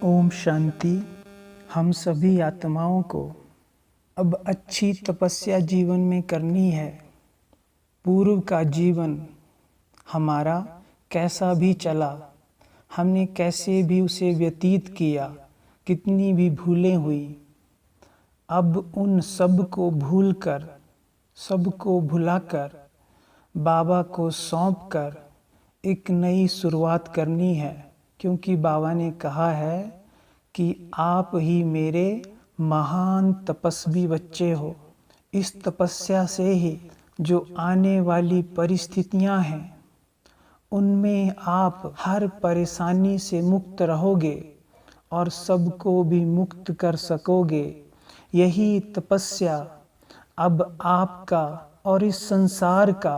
ओम शांति। हम सभी आत्माओं को अब अच्छी तपस्या जीवन में करनी है। पूर्व का जीवन हमारा कैसा भी चला, हमने कैसे भी उसे व्यतीत किया, कितनी भी भूलें हुई, अब उन सब को भूलकर, सबको भुलाकर, बाबा को सौंपकर एक नई शुरुआत करनी है। क्योंकि बाबा ने कहा है कि आप ही मेरे महान तपस्वी बच्चे हो। इस तपस्या से ही जो आने वाली परिस्थितियां हैं उनमें आप हर परेशानी से मुक्त रहोगे और सबको भी मुक्त कर सकोगे। यही तपस्या अब आपका और इस संसार का,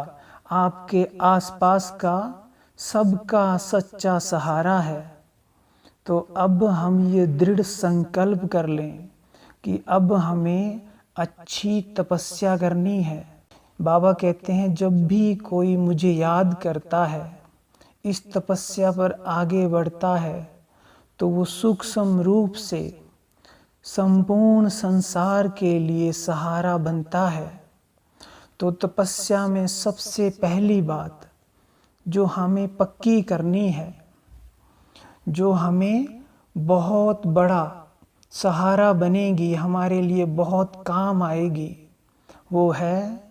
आपके आसपास का सबका सच्चा सहारा है। तो अब हम ये दृढ़ संकल्प कर लें कि अब हमें अच्छी तपस्या करनी है। बाबा कहते हैं जब भी कोई मुझे याद करता है, इस तपस्या पर आगे बढ़ता है, तो वो सूक्ष्म रूप से संपूर्ण संसार के लिए सहारा बनता है। तो तपस्या में सबसे पहली बात जो हमें पक्की करनी है, जो हमें बहुत बड़ा सहारा बनेगी, हमारे लिए बहुत काम आएगी, वो है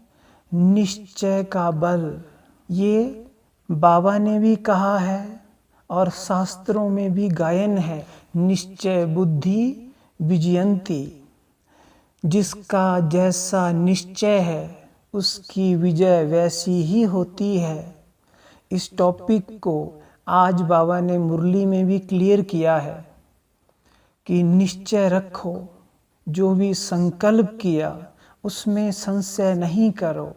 निश्चय का बल। ये बाबा ने भी कहा है और शास्त्रों में भी गायन है, निश्चय बुद्धि विजयंती। जिसका जैसा निश्चय है उसकी विजय वैसी ही होती है। इस टॉपिक को आज बाबा ने मुरली में भी क्लियर किया है कि निश्चय रखो, जो भी संकल्प किया उसमें संशय नहीं करो।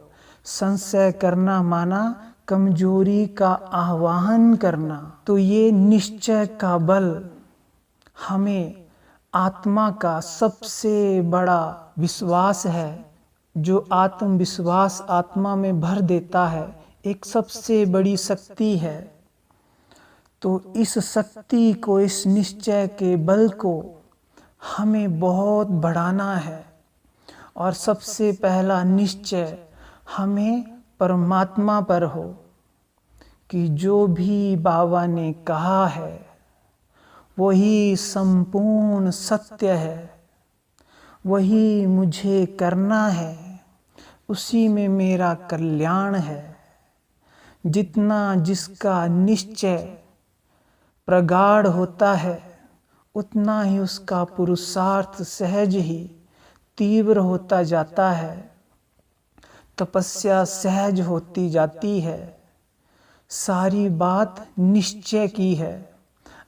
संशय करना माना कमजोरी का आह्वान करना। तो ये निश्चय का बल हमें आत्मा का सबसे बड़ा विश्वास है, जो आत्मविश्वास आत्मा में भर देता है, एक सबसे बड़ी शक्ति है। तो इस शक्ति को, इस निश्चय के बल को हमें बहुत बढ़ाना है। और सबसे पहला निश्चय हमें परमात्मा पर हो कि जो भी बाबा ने कहा है वही संपूर्ण सत्य है, वही मुझे करना है, उसी में मेरा कल्याण है। जितना जिसका निश्चय प्रगाढ़ होता है उतना ही उसका पुरुषार्थ सहज ही तीव्र होता जाता है, तपस्या सहज होती जाती है। सारी बात निश्चय की है।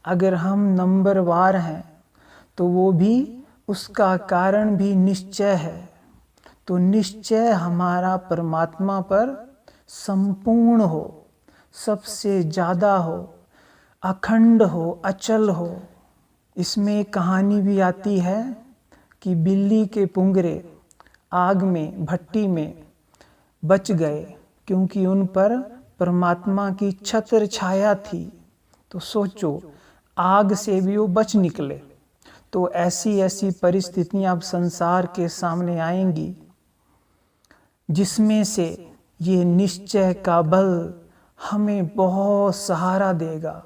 अगर हम नंबरवार हैं तो वो भी उसका कारण भी निश्चय है। तो निश्चय हमारा परमात्मा पर संपूर्ण हो, सबसे ज़्यादा हो, अखंड हो, अचल हो। इसमें एक कहानी भी आती है कि बिल्ली के पुंगरे आग में, भट्टी में बच गए क्योंकि उन पर परमात्मा की छत्र छाया थी। तो सोचो, आग से भी वो बच निकले। तो ऐसी ऐसी परिस्थितियां अब संसार के सामने आएंगी जिसमें से ये निश्चय का बल हमें बहुत सहारा देगा।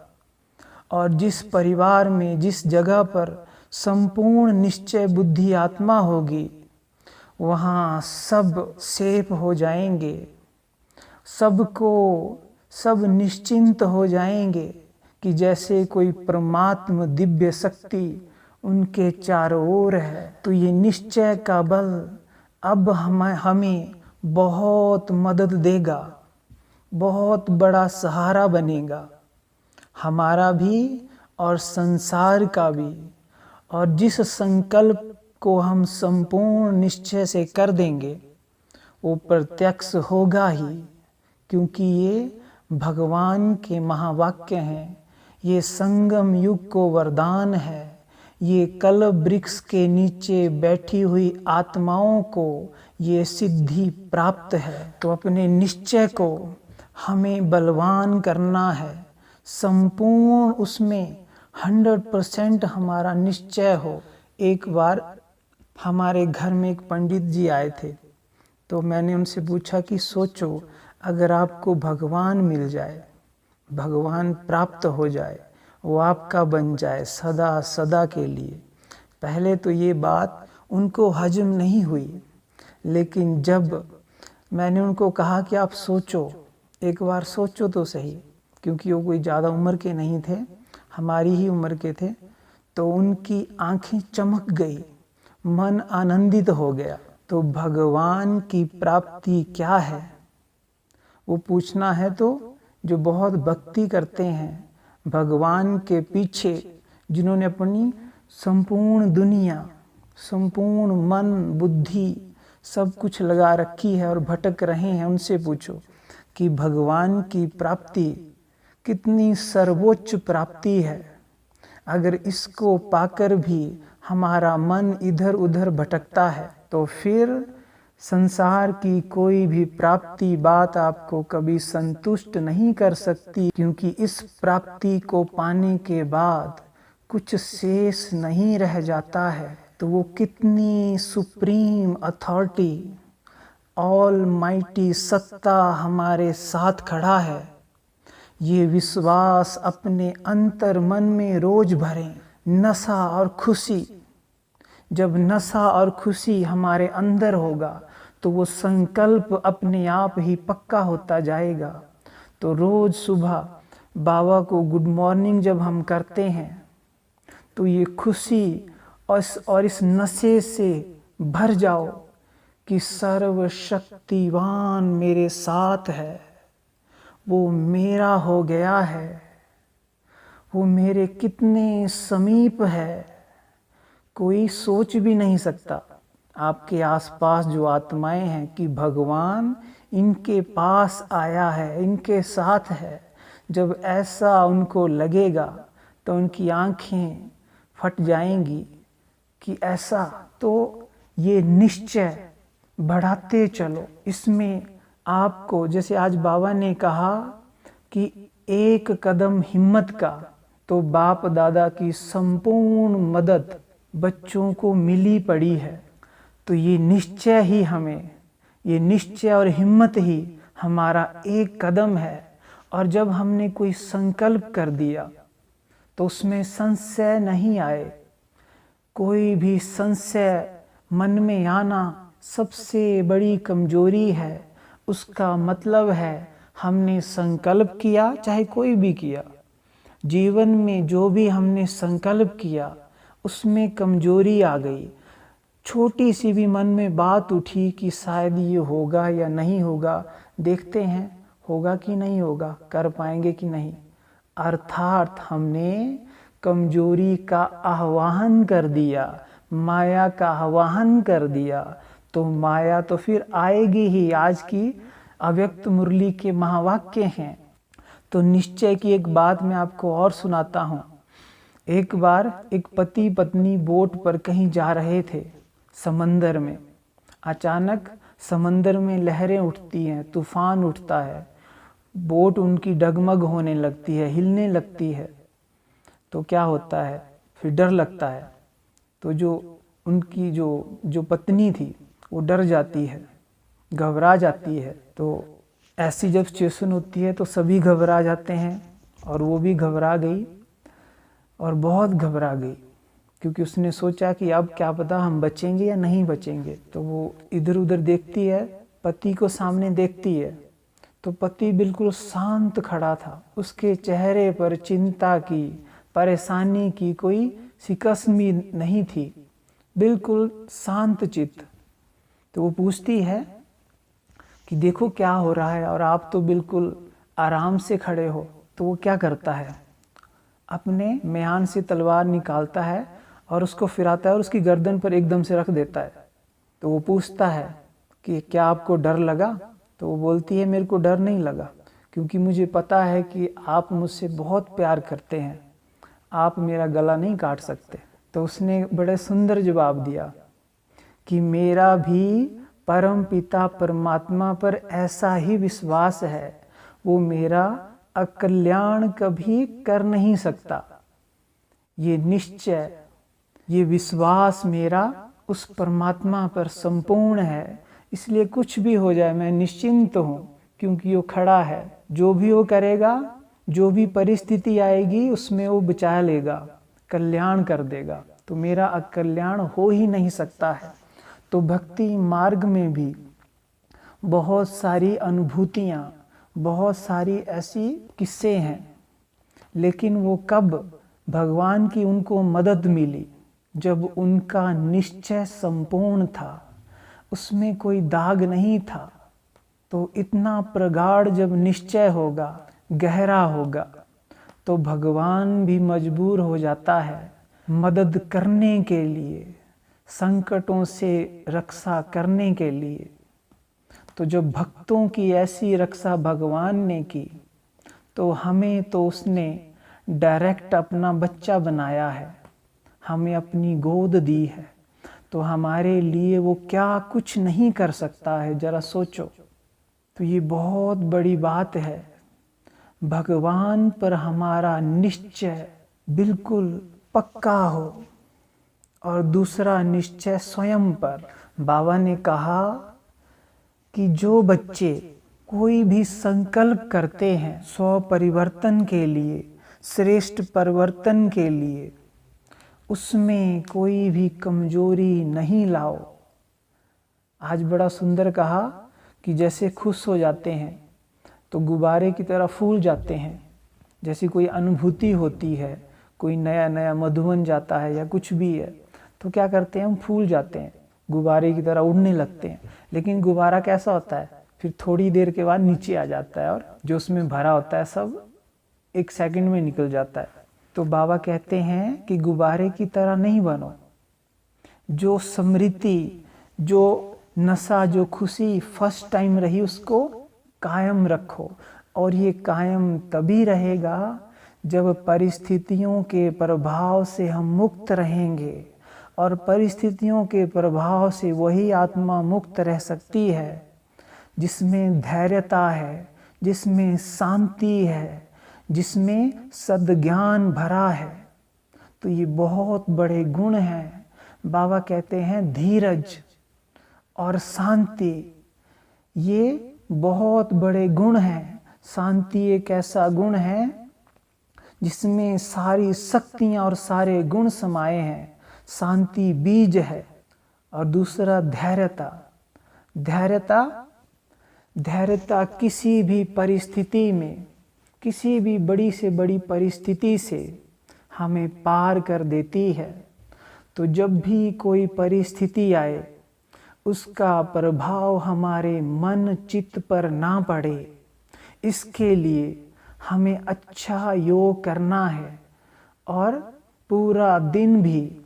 और जिस परिवार में, जिस जगह पर संपूर्ण निश्चय बुद्धि आत्मा होगी, वहाँ सब सेफ हो जाएंगे, सब निश्चिंत हो जाएंगे कि जैसे कोई परमात्म दिव्य शक्ति उनके चारों ओर है। तो ये निश्चय का बल अब हमें बहुत मदद देगा, बहुत बड़ा सहारा बनेगा, हमारा भी और संसार का भी। और जिस संकल्प को हम संपूर्ण निश्चय से कर देंगे वो प्रत्यक्ष होगा ही, क्योंकि ये भगवान के महावाक्य हैं। ये संगम युग को वरदान है। ये कल वृक्ष के नीचे बैठी हुई आत्माओं को ये सिद्धि प्राप्त है। तो अपने निश्चय को हमें बलवान करना है, संपूर्ण उसमें 100% हमारा निश्चय हो। एक बार हमारे घर में एक पंडित जी आए थे, तो मैंने उनसे पूछा कि सोचो, अगर आपको भगवान मिल जाए, भगवान प्राप्त हो जाए, वो आपका बन जाए सदा सदा के लिए। पहले तो ये बात उनको हजम नहीं हुई, लेकिन जब मैंने उनको कहा कि आप सोचो, एक बार सोचो तो सही, क्योंकि वो कोई ज़्यादा उम्र के नहीं थे, हमारी ही उम्र के थे, तो उनकी आंखें चमक गई, मन आनंदित हो गया। तो भगवान की प्राप्ति क्या है, वो पूछना है तो जो बहुत भक्ति करते हैं, भगवान के पीछे जिन्होंने अपनी संपूर्ण दुनिया, संपूर्ण मन बुद्धि सब कुछ लगा रखी है और भटक रहे हैं, उनसे पूछो कि भगवान की प्राप्ति कितनी सर्वोच्च प्राप्ति है। अगर इसको पाकर भी हमारा मन इधर उधर भटकता है, तो फिर संसार की कोई भी प्राप्ति बात आपको कभी संतुष्ट नहीं कर सकती, क्योंकि इस प्राप्ति को पाने के बाद कुछ शेष नहीं रह जाता है। तो वो कितनी सुप्रीम अथॉरिटी, ऑल माइटी सत्ता हमारे साथ खड़ा है, ये विश्वास अपने अंतर मन में रोज भरें। नशा और खुशी, जब नशा और खुशी हमारे अंदर होगा तो वो संकल्प अपने आप ही पक्का होता जाएगा। तो रोज सुबह बाबा को गुड मॉर्निंग जब हम करते हैं, तो ये खुशी और इस नशे से भर जाओ कि सर्वशक्तिवान मेरे साथ है, वो मेरा हो गया है, वो मेरे कितने समीप है, कोई सोच भी नहीं सकता। आपके आसपास जो आत्माएं हैं कि भगवान इनके पास आया है, इनके साथ है, जब ऐसा उनको लगेगा तो उनकी आंखें फट जाएंगी कि ऐसा। तो ये निश्चय बढ़ाते चलो, इसमें आपको, जैसे आज बाबा ने कहा कि एक कदम हिम्मत का, तो बाप दादा की संपूर्ण मदद बच्चों को मिली पड़ी है। तो ये निश्चय ही हमें, ये निश्चय और हिम्मत ही हमारा एक कदम है। और जब हमने कोई संकल्प कर दिया तो उसमें संशय नहीं आए। कोई भी संशय मन में आना सबसे बड़ी कमजोरी है। उसका मतलब है हमने संकल्प किया, चाहे कोई भी किया, जीवन में जो भी हमने संकल्प किया उसमें कमजोरी आ गई। छोटी सी भी मन में बात उठी कि शायद ये होगा या नहीं होगा, देखते हैं होगा कि नहीं होगा, कर पाएंगे कि नहीं, अर्थात हमने कमजोरी का आह्वान कर दिया, माया का आह्वान कर दिया। तो माया तो फिर आएगी ही। आज की अव्यक्त मुरली के महावाक्य हैं। तो निश्चय की एक बात मैं आपको और सुनाता हूँ। एक बार एक पति पत्नी बोट पर कहीं जा रहे थे समंदर में। अचानक समंदर में लहरें उठती हैं, तूफान उठता है, बोट उनकी डगमग होने लगती है, हिलने लगती है। तो क्या होता है, फिर डर लगता है। तो जो उनकी जो पत्नी थी वो डर जाती है, घबरा जाती है। तो ऐसी जब सिचुएशन होती है तो सभी घबरा जाते हैं, और वो भी घबरा गई और बहुत घबरा गई, क्योंकि उसने सोचा कि अब क्या पता हम बचेंगे या नहीं बचेंगे। तो वो इधर उधर देखती है, पति को सामने देखती है, तो पति बिल्कुल शांत खड़ा था। उसके चेहरे पर चिंता की, परेशानी की कोई सिकस्मी नहीं थी, बिल्कुल शांत चित्त। तो वो पूछती है कि देखो क्या हो रहा है, और आप तो बिल्कुल आराम से खड़े हो। तो वो क्या करता है, अपने म्यान से तलवार निकालता है और उसको फिराता है और उसकी गर्दन पर एकदम से रख देता है। तो वो पूछता है कि क्या आपको डर लगा? तो वो बोलती है मेरे को डर नहीं लगा, क्योंकि मुझे पता है कि आप मुझसे बहुत प्यार करते हैं, आप मेरा गला नहीं काट सकते। तो उसने बड़े सुंदर जवाब दिया कि मेरा भी परम पिता परमात्मा पर ऐसा ही विश्वास है, वो मेरा अकल्याण कभी कर नहीं सकता। ये निश्चय, ये विश्वास मेरा उस परमात्मा पर संपूर्ण है, इसलिए कुछ भी हो जाए मैं निश्चिंत हूँ, क्योंकि वो खड़ा है। जो भी वो करेगा, जो भी परिस्थिति आएगी उसमें वो बचा लेगा, कल्याण कर देगा। तो मेरा अकल्याण हो ही नहीं सकता है। तो भक्ति मार्ग में भी बहुत सारी अनुभूतियाँ, बहुत सारी ऐसी किस्से हैं, लेकिन वो कब भगवान की उनको मदद मिली, जब उनका निश्चय संपूर्ण था, उसमें कोई दाग नहीं था। तो इतना प्रगाढ़ जब निश्चय होगा, गहरा होगा, तो भगवान भी मजबूर हो जाता है मदद करने के लिए, संकटों से रक्षा करने के लिए। तो जब भक्तों की ऐसी रक्षा भगवान ने की, तो हमें तो उसने डायरेक्ट अपना बच्चा बनाया है, हमें अपनी गोद दी है। तो हमारे लिए वो क्या कुछ नहीं कर सकता है, जरा सोचो। तो ये बहुत बड़ी बात है, भगवान पर हमारा निश्चय बिल्कुल पक्का हो। और दूसरा निश्चय स्वयं पर। बाबा ने कहा कि जो बच्चे कोई भी संकल्प करते हैं स्व परिवर्तन के लिए, श्रेष्ठ परिवर्तन के लिए, उसमें कोई भी कमजोरी नहीं लाओ। आज बड़ा सुंदर कहा कि जैसे खुश हो जाते हैं तो गुब्बारे की तरह फूल जाते हैं। जैसी कोई अनुभूति होती है, कोई नया नया मधुबन जाता है या कुछ भी है, तो क्या करते हैं, हम फूल जाते हैं, गुब्बारे की तरह उड़ने लगते हैं। लेकिन गुब्बारा कैसा होता है, फिर थोड़ी देर के बाद नीचे आ जाता है और जो उसमें भरा होता है सब एक सेकंड में निकल जाता है। तो बाबा कहते हैं कि गुब्बारे की तरह नहीं बनो। जो स्मृति, जो नशा, जो खुशी फर्स्ट टाइम रही, उसको कायम रखो। और ये कायम तभी रहेगा जब परिस्थितियों के प्रभाव से हम मुक्त रहेंगे। और परिस्थितियों के प्रभाव से वही आत्मा मुक्त रह सकती है जिसमें धैर्यता है, जिसमें शांति है, जिसमें सद्ज्ञान भरा है। तो ये बहुत बड़े गुण हैं। बाबा कहते हैं धीरज और शांति, ये बहुत बड़े गुण हैं। शांति एक ऐसा गुण है जिसमें सारी शक्तियाँ और सारे गुण समाये हैं। शांति बीज है। और दूसरा धैर्यता। धैर्यता किसी भी परिस्थिति में, किसी भी बड़ी से बड़ी परिस्थिति से हमें पार कर देती है। तो जब भी कोई परिस्थिति आए, उसका प्रभाव हमारे मन चित्त पर ना पड़े, इसके लिए हमें अच्छा योग करना है। और पूरा दिन भी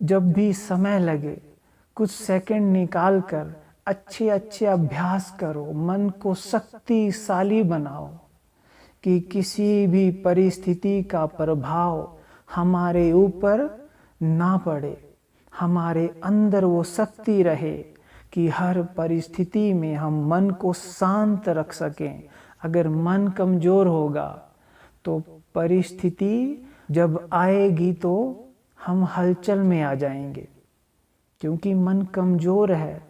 जब भी समय लगे, कुछ सेकंड निकाल कर अच्छे अच्छे अभ्यास करो, मन को शक्तिशाली बनाओ कि किसी भी परिस्थिति का प्रभाव हमारे ऊपर ना पड़े, हमारे अंदर वो शक्ति रहे कि हर परिस्थिति में हम मन को शांत रख सकें। अगर मन कमज़ोर होगा तो परिस्थिति जब आएगी तो हम हलचल में आ जाएंगे, क्योंकि मन कमज़ोर है।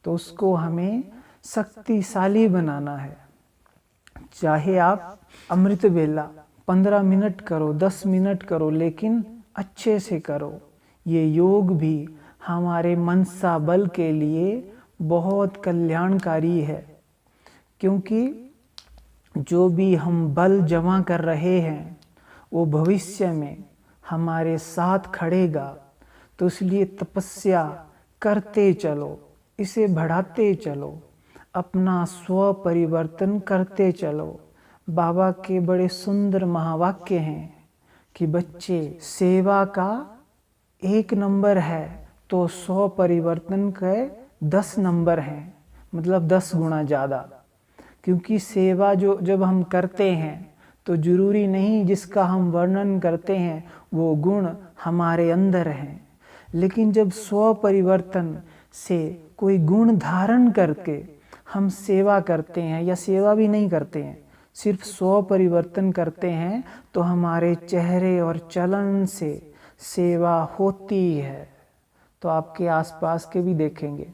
तो उसको हमें शक्तिशाली बनाना है। चाहे आप अमृत वेला 15 मिनट करो, 10 मिनट करो, लेकिन अच्छे से करो। ये योग भी हमारे मनसा बल के लिए बहुत कल्याणकारी है, क्योंकि जो भी हम बल जमा कर रहे हैं वो भविष्य में हमारे साथ खड़ेगा। तो इसलिए तपस्या करते चलो, इसे बढ़ाते चलो, अपना स्व परिवर्तन करते चलो। बाबा के बड़े सुंदर महावाक्य हैं कि बच्चे, सेवा का 1 नंबर है तो स्व परिवर्तन के 10 नंबर हैं, मतलब 10 गुना ज़्यादा। क्योंकि सेवा जो जब हम करते हैं तो जरूरी नहीं जिसका हम वर्णन करते हैं वो गुण हमारे अंदर हैं, लेकिन जब स्व परिवर्तन से कोई गुण धारण करके हम सेवा करते हैं, या सेवा भी नहीं करते हैं, सिर्फ 100 परिवर्तन करते हैं तो हमारे चेहरे और चलन से सेवा होती है। तो आपके आसपास के भी देखेंगे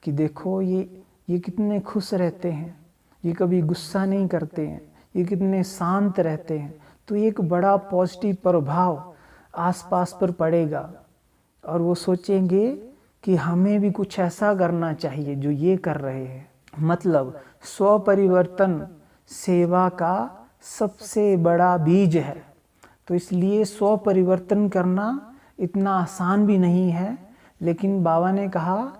कि देखो ये कितने खुश रहते हैं, ये कभी गुस्सा नहीं करते हैं, ये कितने शांत रहते हैं। तो एक बड़ा पॉजिटिव प्रभाव आसपास पर पड़ेगा और वो सोचेंगे कि हमें भी कुछ ऐसा करना चाहिए जो ये कर रहे हैं। मतलब स्व परिवर्तन सेवा का सबसे बड़ा बीज है। तो इसलिए स्व परिवर्तन करना इतना आसान भी नहीं है, लेकिन बाबा ने कहा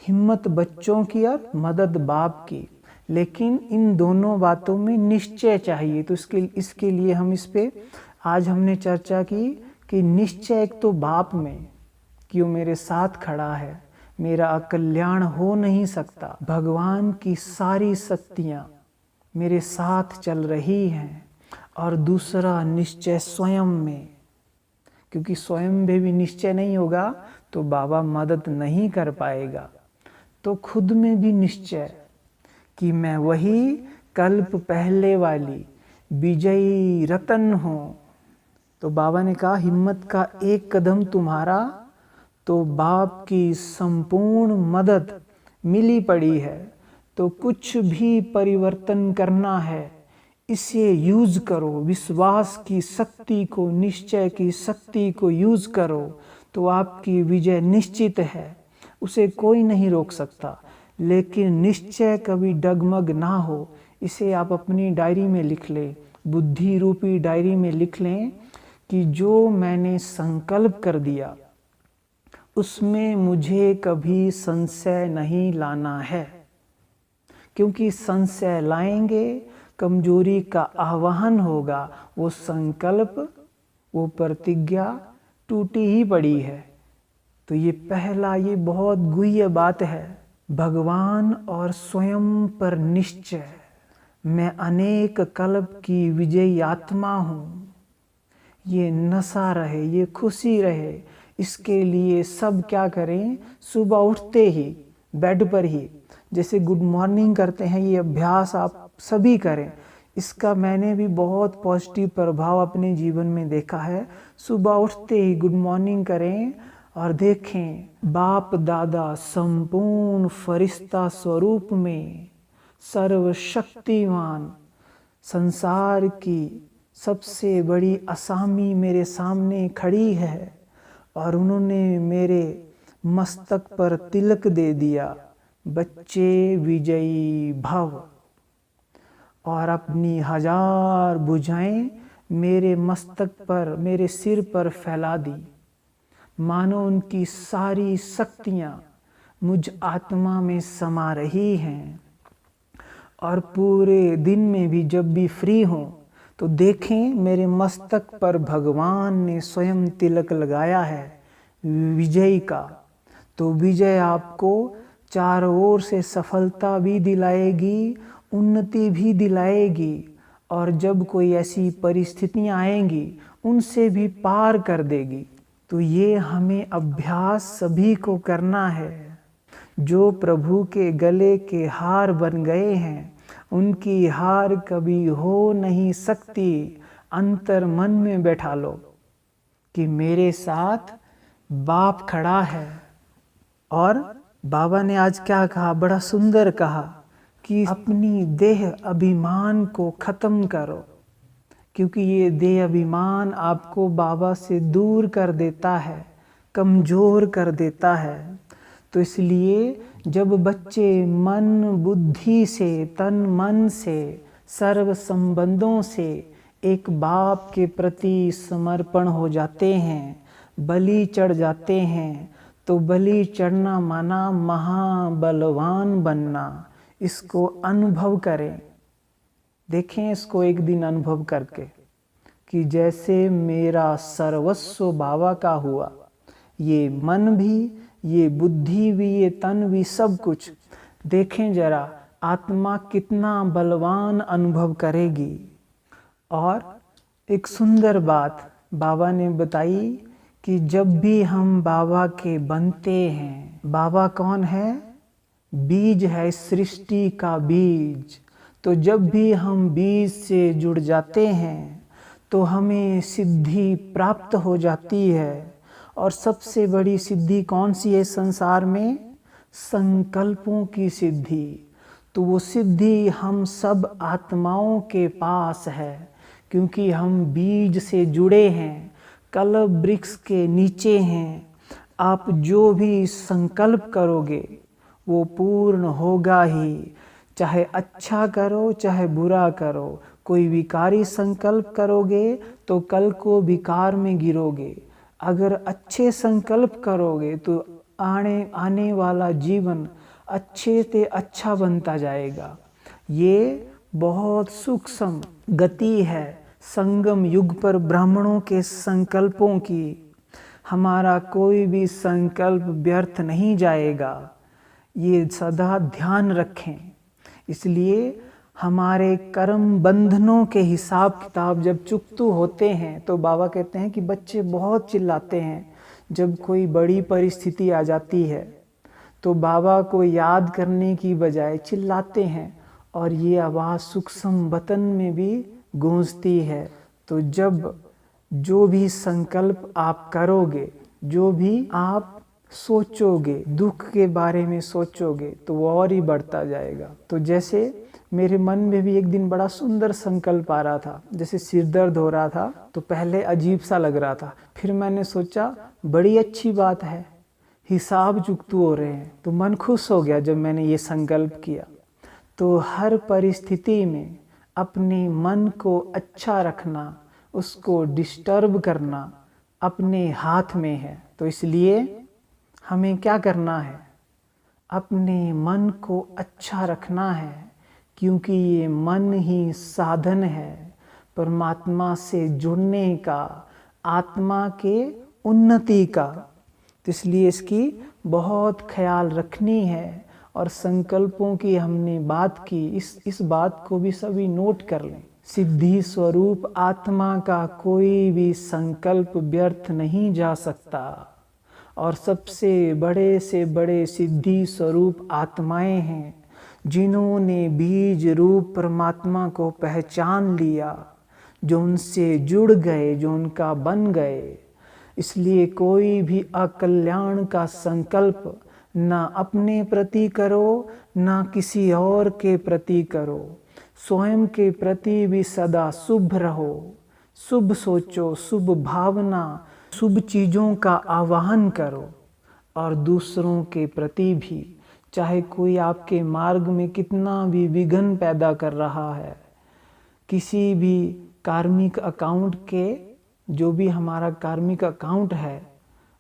हिम्मत बच्चों की और मदद बाप की। लेकिन इन दोनों बातों में निश्चय चाहिए। तो इसके लिए हम इस पे आज हमने चर्चा की कि निश्चय एक तो बाप में कि वो मेरे साथ खड़ा है, मेरा अकल्याण हो नहीं सकता, भगवान की सारी शक्तियाँ मेरे साथ चल रही हैं। और दूसरा निश्चय स्वयं में, क्योंकि स्वयं में भी निश्चय नहीं होगा तो बाबा मदद नहीं कर पाएगा। तो खुद में भी निश्चय कि मैं वही कल्प पहले वाली विजयी रतन हूँ। तो बाबा ने कहा हिम्मत का एक कदम तुम्हारा तो बाप की संपूर्ण मदद मिली पड़ी है। तो कुछ भी परिवर्तन करना है, इसे यूज करो, विश्वास की शक्ति को, निश्चय की शक्ति को यूज करो तो आपकी विजय निश्चित है, उसे कोई नहीं रोक सकता। लेकिन निश्चय कभी डगमग ना हो, इसे आप अपनी डायरी में लिख लें, बुद्धि रूपी डायरी में लिख लें कि जो मैंने संकल्प कर दिया उसमें मुझे कभी संशय नहीं लाना है। क्योंकि संशय लाएंगे कमजोरी का आह्वान होगा, वो संकल्प, वो प्रतिज्ञा टूटी ही पड़ी है। तो ये पहला, ये बहुत गुह्य बात है, भगवान और स्वयं पर निश्चय। मैं अनेक कल्प की विजयी आत्मा हूँ। ये नशा रहे, ये खुशी रहे, इसके लिए सब क्या करें, सुबह उठते ही बेड पर ही जैसे गुड मॉर्निंग करते हैं, ये अभ्यास आप सभी करें। इसका मैंने भी बहुत पॉजिटिव प्रभाव अपने जीवन में देखा है। सुबह उठते ही गुड मॉर्निंग करें और देखें बाप दादा संपूर्ण फरिश्ता स्वरूप में सर्वशक्तिमान संसार की सबसे बड़ी असामी मेरे सामने खड़ी है और उन्होंने मेरे मस्तक पर तिलक दे दिया, बच्चे विजयी भव। और अपनी 1000 भुजाएं मेरे मस्तक पर, मेरे सिर पर फैला दी, मानो उनकी सारी शक्तियां मुझ आत्मा में समा रही हैं। और पूरे दिन में भी जब भी फ्री हों तो देखें मेरे मस्तक पर भगवान ने स्वयं तिलक लगाया है विजय का। तो विजय आपको चारों ओर से सफलता भी दिलाएगी, उन्नति भी दिलाएगी, और जब कोई ऐसी परिस्थितियां आएंगी उनसे भी पार कर देगी। तो ये हमें अभ्यास सभी को करना है। जो प्रभु के गले के हार बन गए हैं उनकी हार कभी हो नहीं सकती। अंतर मन में बैठा लो कि मेरे साथ बाप खड़ा है। और बाबा ने आज क्या कहा, बड़ा सुंदर कहा कि अपनी देह अभिमान को खत्म करो, क्योंकि ये देह अभिमान आपको बाबा से दूर कर देता है, कमजोर कर देता है। तो इसलिए जब बच्चे मन बुद्धि से, तन मन से, सर्व संबंधों से एक बाप के प्रति समर्पण हो जाते हैं, बलि चढ़ जाते हैं, तो बलि चढ़ना माना महाबलवान बनना। इसको अनुभव करें, देखें इसको एक दिन अनुभव करके कि जैसे मेरा सर्वस्व बाबा का हुआ, ये मन भी, ये बुद्धि भी, ये तन भी, सब कुछ देखें जरा आत्मा कितना बलवान अनुभव करेगी। और एक सुंदर बात बाबा ने बताई कि जब भी हम बाबा के बनते हैं, बाबा कौन है, बीज है, सृष्टि का बीज। तो जब भी हम बीज से जुड़ जाते हैं तो हमें सिद्धि प्राप्त हो जाती है। और सबसे बड़ी सिद्धि कौन सी है संसार में? संकल्पों की सिद्धि। तो वो सिद्धि हम सब आत्माओं के पास है, क्योंकि हम बीज से जुड़े हैं, कल्प वृक्ष के नीचे हैं। आप जो भी संकल्प करोगे वो पूर्ण होगा ही, चाहे अच्छा करो चाहे बुरा करो। कोई विकारी संकल्प करोगे तो कल को विकार में गिरोगे। अगर अच्छे संकल्प करोगे तो आने वाला जीवन अच्छे से अच्छा बनता जाएगा। ये बहुत सूक्ष्म गति है संगम युग पर ब्राह्मणों के संकल्पों की। हमारा कोई भी संकल्प व्यर्थ नहीं जाएगा, ये सदा ध्यान रखें। इसलिए हमारे कर्म बंधनों के हिसाब किताब जब चुकतू होते हैं तो बाबा कहते हैं कि बच्चे बहुत चिल्लाते हैं। जब कोई बड़ी परिस्थिति आ जाती है तो बाबा को याद करने की बजाय चिल्लाते हैं, और ये आवाज़ सूक्ष्म वतन में भी गूंजती है। तो जब जो भी संकल्प आप करोगे, जो भी आप सोचोगे, दुख के बारे में सोचोगे, तो वो और ही बढ़ता जाएगा। तो जैसे मेरे मन में भी एक दिन बड़ा सुंदर संकल्प आ रहा था, जैसे सिर दर्द हो रहा था तो पहले अजीब सा लग रहा था, फिर मैंने सोचा बड़ी अच्छी बात है, हिसाब चुकतू हो रहे हैं, तो मन खुश हो गया जब मैंने ये संकल्प किया। तो हर परिस्थिति में अपने मन को अच्छा रखना, उसको डिस्टर्ब करना अपने हाथ में है। तो इसलिए हमें क्या करना है? अपने मन को अच्छा रखना है, क्योंकि ये मन ही साधन है परमात्मा से जुड़ने का, आत्मा के उन्नति का। तो इसलिए इसकी बहुत ख्याल रखनी है। और संकल्पों की हमने बात की, इस बात को भी सभी नोट कर लें। सिद्धि स्वरूप आत्मा का कोई भी संकल्प व्यर्थ नहीं जा सकता। और सबसे बड़े से बड़े सिद्धि स्वरूप आत्माएं हैं, जिन्होंने बीज रूप परमात्मा को पहचान लिया, जो उनसे जुड़ गए, जो उनका बन गए। इसलिए कोई भी अकल्याण का संकल्प ना अपने प्रति करो, ना किसी और के प्रति करो। स्वयं के प्रति भी सदा शुभ रहो, शुभ सोचो, शुभ भावना, शुभ चीज़ों का आवाहन करो। और दूसरों के प्रति भी, चाहे कोई आपके मार्ग में कितना भी विघ्न पैदा कर रहा है, किसी भी कार्मिक अकाउंट के, जो भी हमारा कार्मिक अकाउंट है,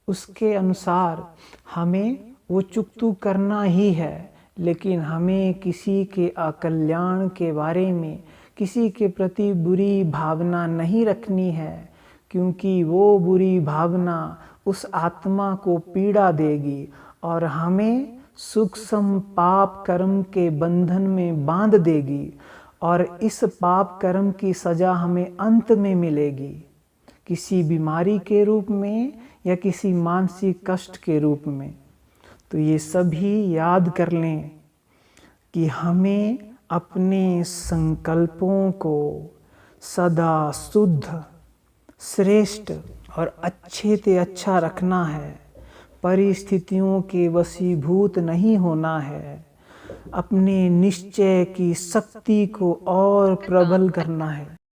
उसके अनुसार हमें वो चुकतू करना ही है। लेकिन हमें किसी के अकल्याण के बारे में, किसी के प्रति बुरी भावना नहीं रखनी है, क्योंकि वो बुरी भावना उस आत्मा को पीड़ा देगी और हमें सूक्ष्म पाप कर्म के बंधन में बांध देगी। और इस पाप कर्म की सज़ा हमें अंत में मिलेगी, किसी बीमारी के रूप में या किसी मानसिक कष्ट के रूप में। तो ये सभी याद कर लें कि हमें अपने संकल्पों को सदा शुद्ध, श्रेष्ठ और अच्छे से अच्छा रखना है। परिस्थितियों के वशीभूत नहीं होना है। अपने निश्चय की शक्ति को और प्रबल करना है।